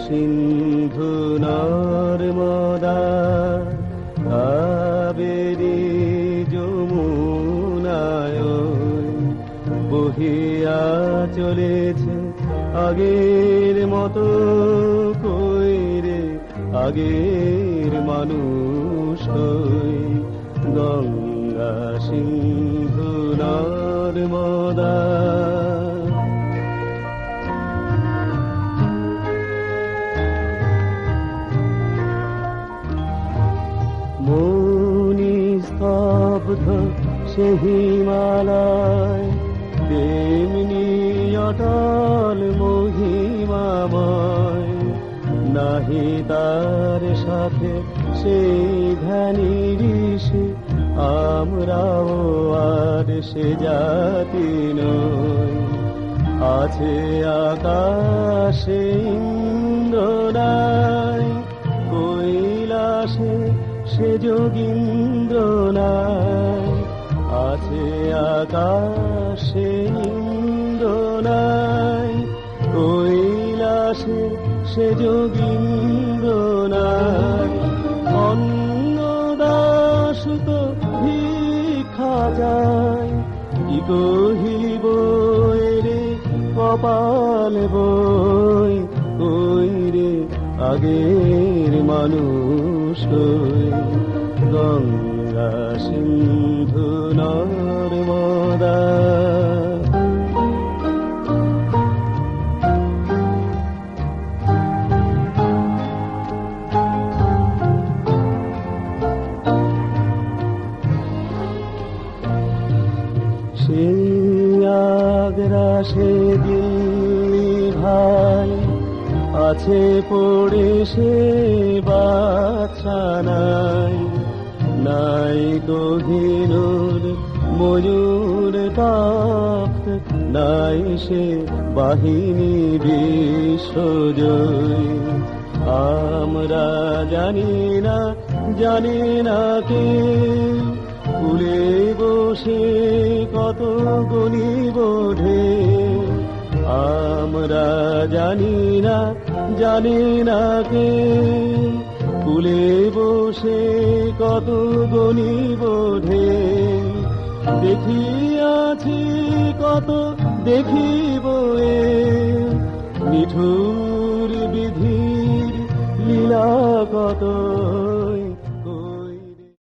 সিন্ধু নর্মদা কাবেরী যমুনায় বহিয়া চলেছে আগের মতো কইরে আগের মানুষ হই। গঙ্গা সিন্ধু নর্মদা মনি স্তব্ধ সে হিমালয় তেমনি অটল মহিমাময়। নাহি তার সাথে সেই ধ্যানী ঋষি আমরাও আর সে জাতি নই। আছে আকাশে ইন্দ্র নাই কৈলাসে সে যোগীন্দ্র নাই। আছে আকাশে ইন্দ্র নাই কৈলাসে সে যোগীন্দ্র নাই। অন্নদাস তো ভিক্ষা যায় কি কহিব রে কপাল বই। কইরে আগের মানুষ হই। গঙ্গা সিন্ধু নর্মদা সে আগ্রা সে দিল্লি ভাই আছে পড়ে সে বাদশা নাই। নাই কোহিনূর ময়ূর তপ্ত নাই সে বাহিনী বিশ্বজয়ী। আমরা জানি না কে কুলে বসে কত গণিব ঢেউ। আমরা জানি না কে কুলে বসে কত গণিব ঢেউ। দেখিয়াছি কত দেখিব এ নিঠুর বিধির লীলা কত।